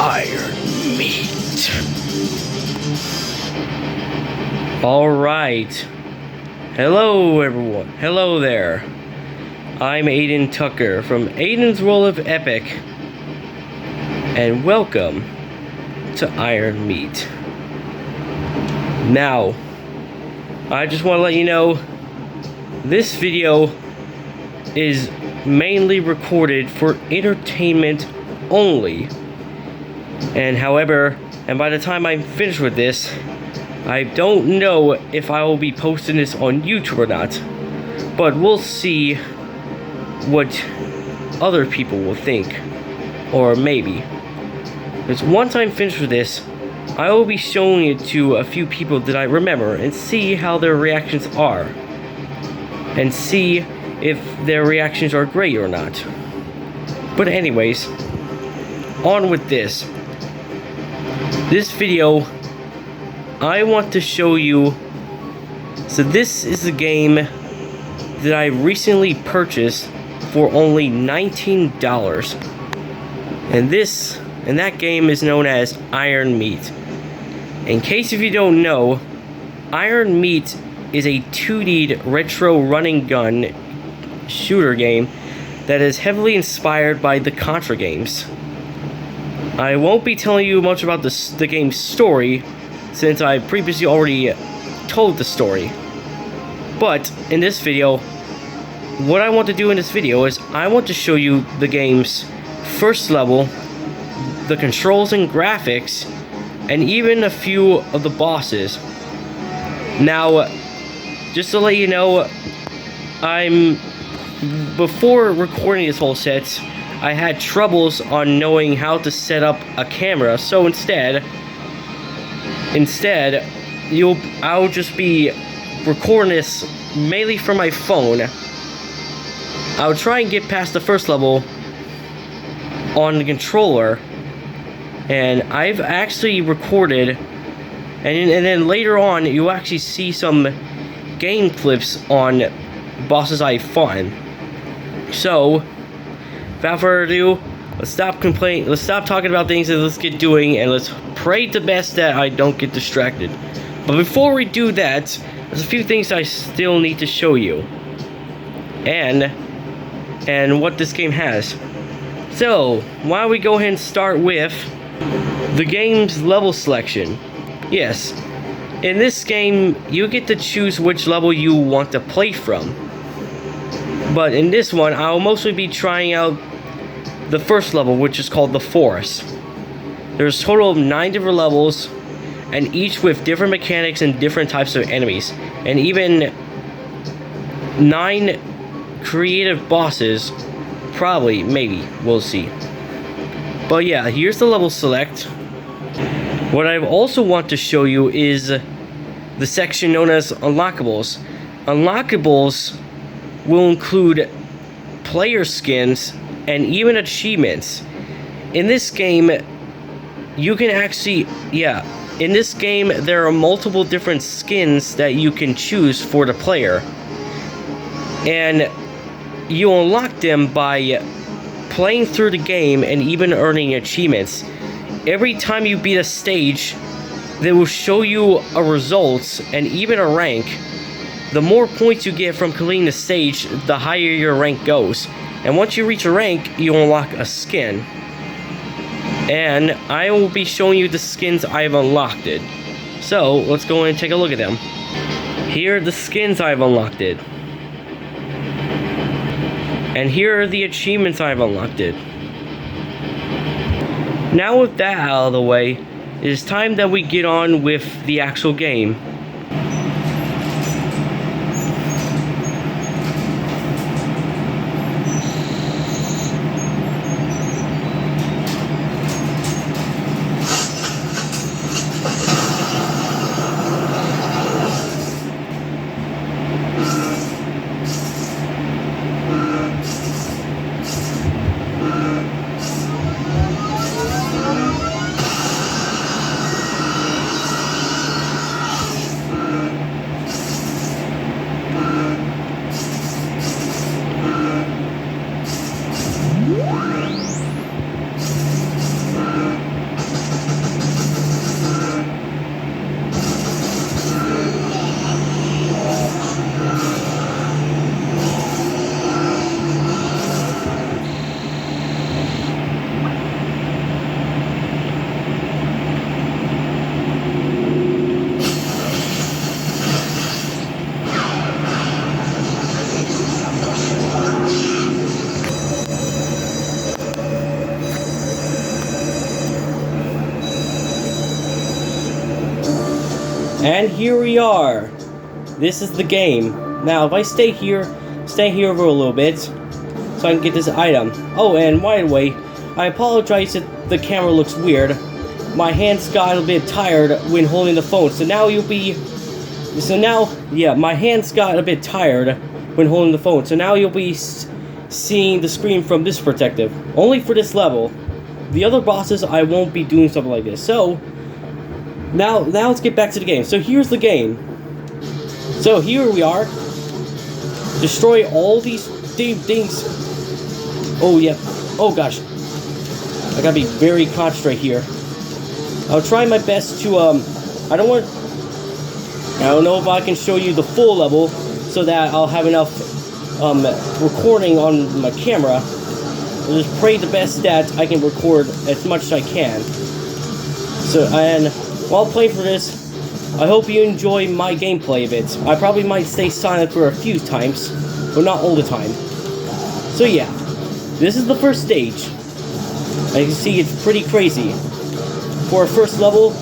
Iron meat. Alright. Hello everyone. Hello there. I'm Aiden Tucker from Aiden's World of Epic. And welcome to Iron Meat. Now, I just want to let you know this video is mainly recorded for entertainment only. And by the time I'm finished with this, I don't know if I will be posting this on YouTube or not. But we'll see what other people will think. Or maybe. Because once I'm finished with this, I will be showing it to a few people that I remember and see how their reactions are. And see if their reactions are great or not. But anyways, on with this. This video, I want to show you. So this is a game that I recently purchased for only $19. And that game is known as Iron Meat. In case if you don't know, Iron Meat is a 2D retro running gun shooter game that is heavily inspired by the Contra games. I won't be telling you much about the game's story, since I previously already told the story. But in this video, what I want to do in this video is I want to show you the game's first level, the controls and graphics, and even a few of the bosses. Now, just to let you know, before recording this whole set, I had troubles on knowing how to set up a camera, so instead, I'll just be recording this mainly from my phone. I'll try and get past the first level on the controller, and I've actually recorded, and then later on, you'll actually see some game clips on bosses I've fought. So, without further ado, let's stop complaining, let's stop talking about things, and let's get doing, and let's pray to best that I don't get distracted. But before we do that, there's a few things I still need to show you. And what this game has. So, why don't we go ahead and start with the game's level selection. Yes, in this game, you get to choose which level you want to play from. But in this one, I'll mostly be trying out the first level, which is called the Forest. There's a total of 9 different levels, and each with different mechanics and different types of enemies, and even 9 creative bosses. Probably, maybe, we'll see. But yeah, here's the level select. What I also want to show you is the section known as Unlockables. Unlockables will include player skins and even achievements. In this game, you can actually, in this game there are multiple different skins that you can choose for the player. And you unlock them by playing through the game and even earning achievements. Every time you beat a stage, they will show you a result and even a rank. The more points you get from completing the stage, the higher your rank goes. And once you reach a rank, you unlock a skin. And I will be showing you the skins I've unlocked it. So, let's go and take a look at them. Here are the skins I've unlocked it. And here are the achievements I've unlocked it. Now with that out of the way, it is time that we get on with the actual game. And here we are. This is the game. Now, if I stay here for a little bit, so I can get this item. Oh, and by the way, I apologize if the camera looks weird. My hands got a bit tired when holding the phone, my hands got a bit tired when holding the phone, so now you'll be seeing the screen from this perspective. Only for this level. The other bosses, I won't be doing something like this. So, now let's get back to the game. So here's the game. So here we are. Destroy all these things. Oh yeah. Oh gosh. I gotta be very concentrated here. I'll try my best to I don't know if I can show you the full level so that I'll have enough recording on my camera. I'll just pray the best that I can record as much as I can. So, and while playing for this, I hope you enjoy my gameplay of it. I probably might stay silent for a few times, but not all the time. So yeah, this is the first stage. As you can see, it's pretty crazy. For a first level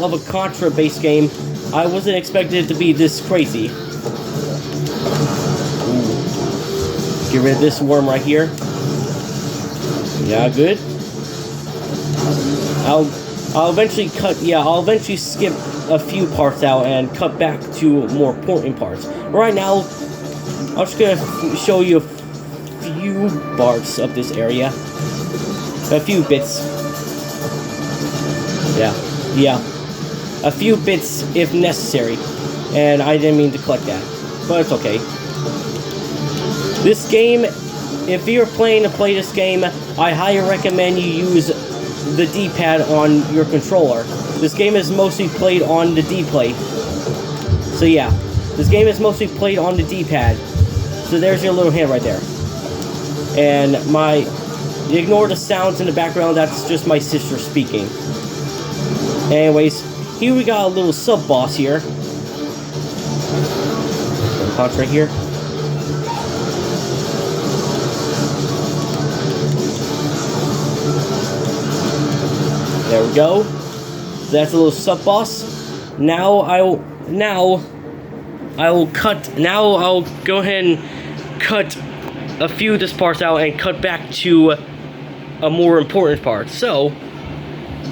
of a Contra-based game, I wasn't expecting it to be this crazy. Ooh. Get rid of this worm right here. Yeah, good. I'll eventually skip a few parts out and cut back to more important parts. Right now, I'm just gonna show you a few parts of this area. A few bits. Yeah. A few bits if necessary. And I didn't mean to collect that. But it's okay. This game, if you're planning to play this game, I highly recommend you use the D-pad on your controller. This game is mostly played on the D-play. So yeah, this game is mostly played on the D-pad. So there's your little hint right there. And ignore the sounds in the background, that's just my sister speaking. Anyways, here we got a little sub-boss here. Punch right here. There we go. So that's a little sub-boss. Now I'll go ahead and cut a few of this parts out and cut back to a more important part. So,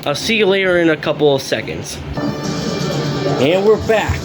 I'll see you later in a couple of seconds. And we're back.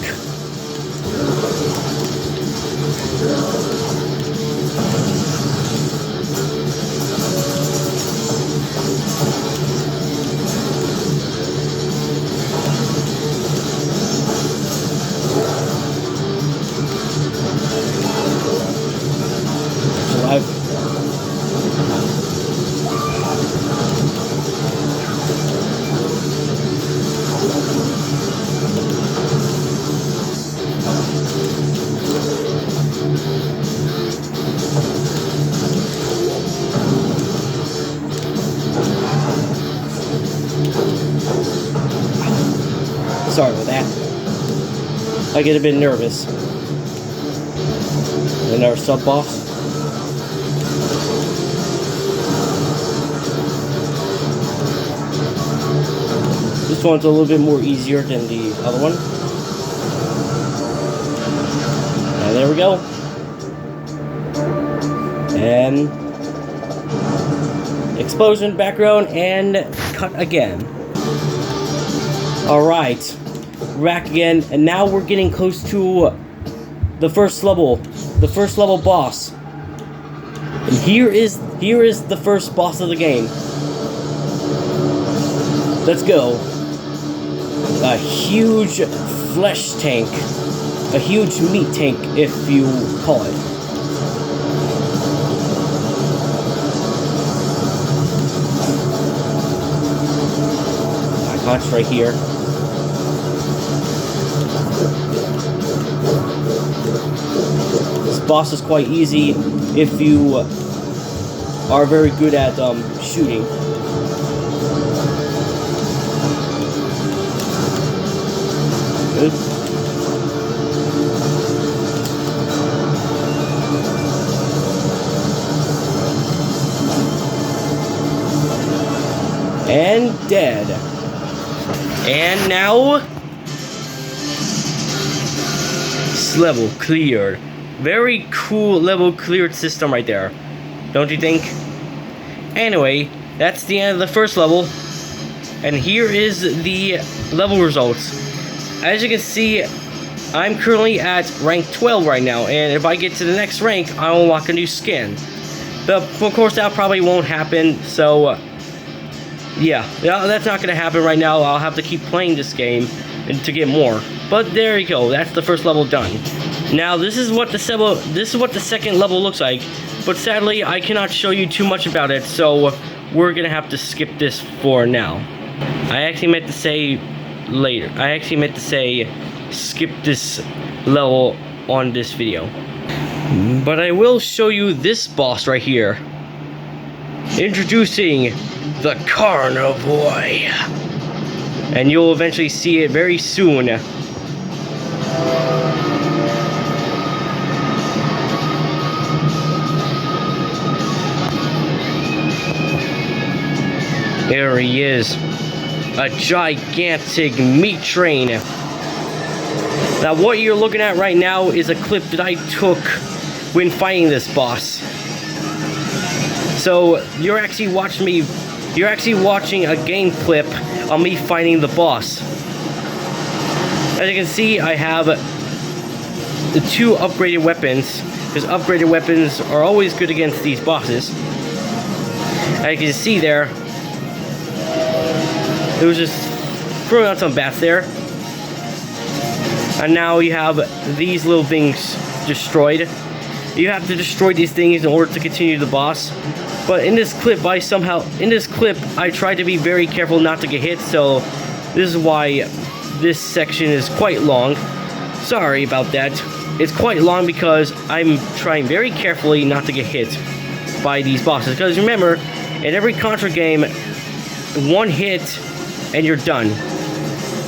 Sorry about that. I get a bit nervous. And our sub-boss. This one's a little bit more easier than the other one. And there we go. And explosion background and cut again. Alright. Back again, and now we're getting close to the first level boss. And here is the first boss of the game. Let's go. A huge flesh tank. A huge meat tank, if you call it. I concentrate here. This boss is quite easy if you are very good at shooting. Good. And dead. And now level cleared. Very cool level cleared system right there. Don't you think? Anyway, that's the end of the first level. And here is the level results. As you can see, I'm currently at rank 12 right now. And if I get to the next rank, I'll unlock a new skin. But of course, that probably won't happen. So, yeah, that's not going to happen right now. I'll have to keep playing this game to get more. But there you go. That's the first level done. Now, this is what the second level looks like. But sadly, I cannot show you too much about it. So, we're going to have to skip this for now. I actually meant to say later. I actually meant to say skip this level on this video. But I will show you this boss right here. Introducing the Carnivore. And you'll eventually see it very soon. There he is. A gigantic meat train. Now what you're looking at right now is a clip that I took when fighting this boss. So you're actually watching a game clip of me fighting the boss. As you can see, I have the 2 upgraded weapons, because upgraded weapons are always good against these bosses. As you can see there, it was just throwing out some bats there. And now you have these little things destroyed. You have to destroy these things in order to continue the boss. But in this clip, I tried to be very careful not to get hit, so this is why this section is quite long. Sorry about that. It's quite long because I'm trying very carefully not to get hit by these bosses. Because remember, in every Contra game, 1 hit and you're done.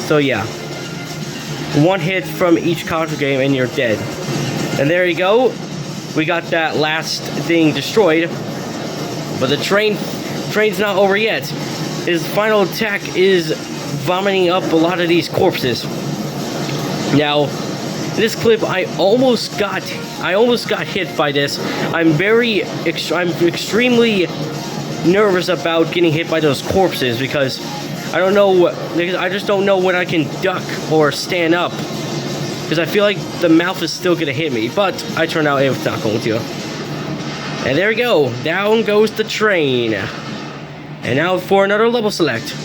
So yeah. 1 hit from each Contra game and you're dead. And there you go. We got that last thing destroyed. But the train's not over yet. His final attack is vomiting up a lot of these corpses. Now, in this clip, I almost got hit by this. I'm extremely nervous about getting hit by those corpses because I just don't know when I can duck or stand up. Because I feel like the mouth is still gonna hit me, but I turned out it was not going to. And there we go, down goes the train. And now for another level select.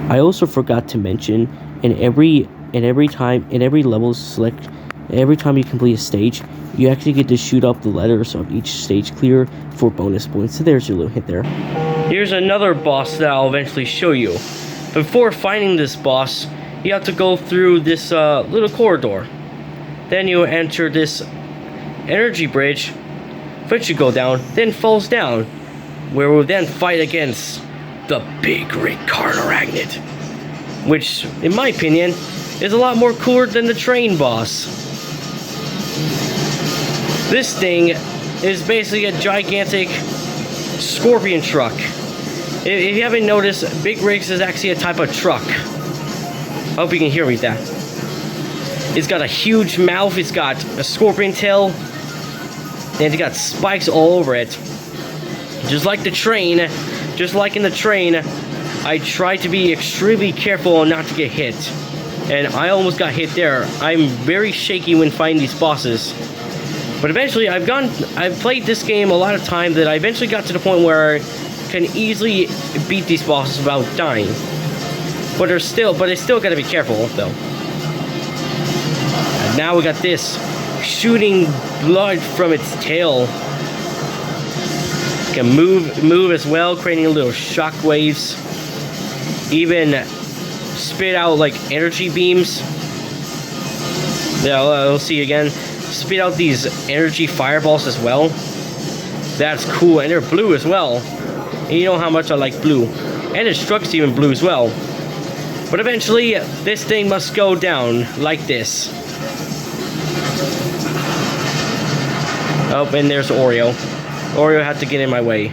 I also forgot to mention, every level select, every time you complete a stage, you actually get to shoot up the letters of each stage clear for bonus points. So there's your little hint there. Here's another boss that I'll eventually show you. Before finding this boss, you have to go through this little corridor. Then you enter this energy bridge, which you go down, then falls down, where we'll then fight against the big Retroware, which, in my opinion, is a lot more cooler than the train boss. This thing is basically a gigantic scorpion truck. If you haven't noticed, Big Rigs is actually a type of truck. I hope you can hear me with that. It's got a huge mouth, it's got a scorpion tail, and it's got spikes all over it. Just like in the train, I tried to be extremely careful not to get hit. And I almost got hit there. I'm very shaky when fighting these bosses. But eventually, I've played this game a lot of times that I eventually got to the point where I can easily beat these bosses without dying. But I still gotta be careful though. And now we got this shooting blood from its tail. It can move as well, creating little shock waves. Even spit out like energy beams. Yeah, we'll see again. Spit out these energy fireballs as well. That's cool, and they're blue as well. And you know how much I like blue. And its truck's even blue as well. But eventually, this thing must go down like this. Oh, and there's Oreo. Oreo had to get in my way.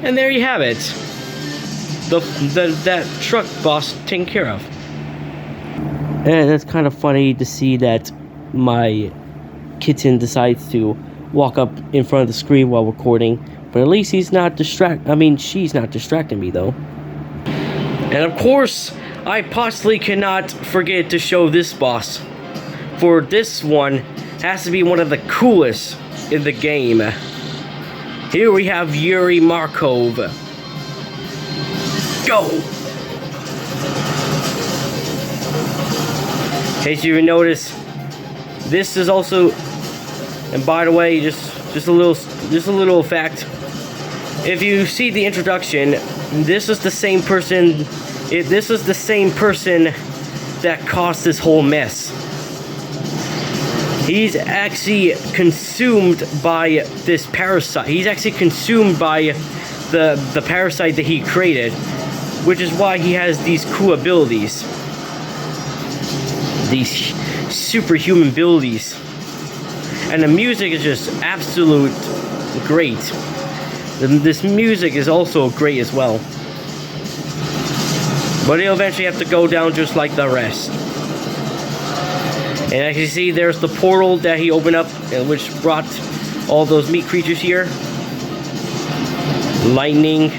And there you have it. That truck boss taken care of. And it's kind of funny to see that my kitten decides to walk up in front of the screen while recording, but at least she's not distracting me though. And of course, I possibly cannot forget to show this boss. For this one has to be one of the coolest in the game. Here we have Yuri Markov. Go! In case you even notice, this is also, and by the way, just a little fact. If you see the introduction, this is the same person. This is the same person that caused this whole mess. He's actually consumed by this parasite. He's actually consumed by the parasite that he created, which is why he has these cool abilities. These superhuman abilities. And the music is just absolute great. This music is also great as well. But he'll eventually have to go down just like the rest. And as you see, there's the portal that he opened up, which brought all those meat creatures here. Lightning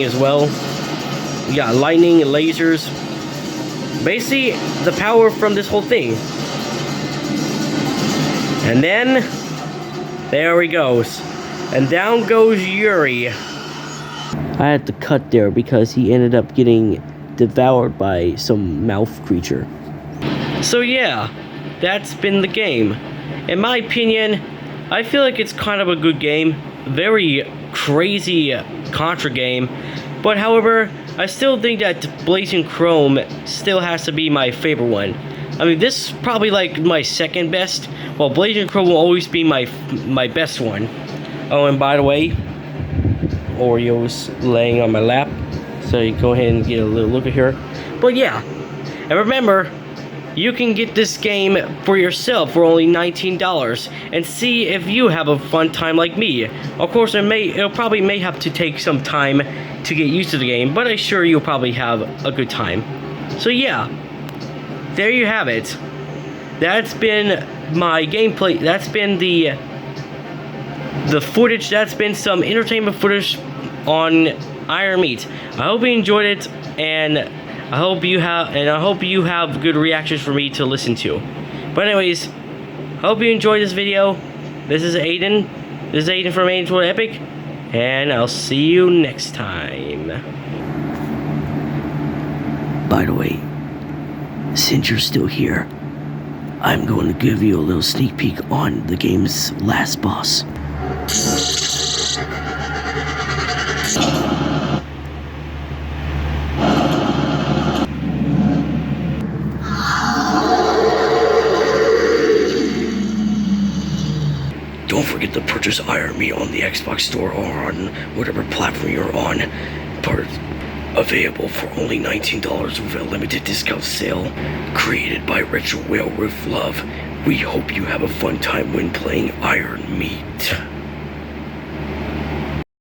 as well. We got lightning and lasers. Basically, the power from this whole thing. And then, there he goes. And down goes Yuri. I had to cut there because he ended up getting devoured by some mouth creature. So yeah, that's been the game. In my opinion, I feel like it's kind of a good game. Very crazy Contra game. But however, I still think that Blazing Chrome still has to be my favorite one. I mean, this is probably like my second best, while Blazing Chrome will always be my best one. Oh, and by the way, Oreo's laying on my lap, so you go ahead and get a little look at her. But yeah, and remember, you can get this game for yourself for only $19 and see if you have a fun time like me. Of course, it'll probably may have to take some time to get used to the game, but I'm sure you'll probably have a good time. So yeah, there you have it. That's been my gameplay. That's been the footage. That's been some entertainment footage on Iron Meat. I hope you enjoyed it, and I hope you have good reactions for me to listen to. But anyways, hope you enjoyed this video. This is Aiden. This is Aiden from Aiden's World Epic, and I'll see you next time. By the way, since you're still here, I'm going to give you a little sneak peek on the game's last boss. Don't forget to purchase Iron Meat on the Xbox Store or on whatever platform you're on. Part available for only $19 with a limited discount sale. Created by Retroware with love. We hope you have a fun time when playing Iron Meat.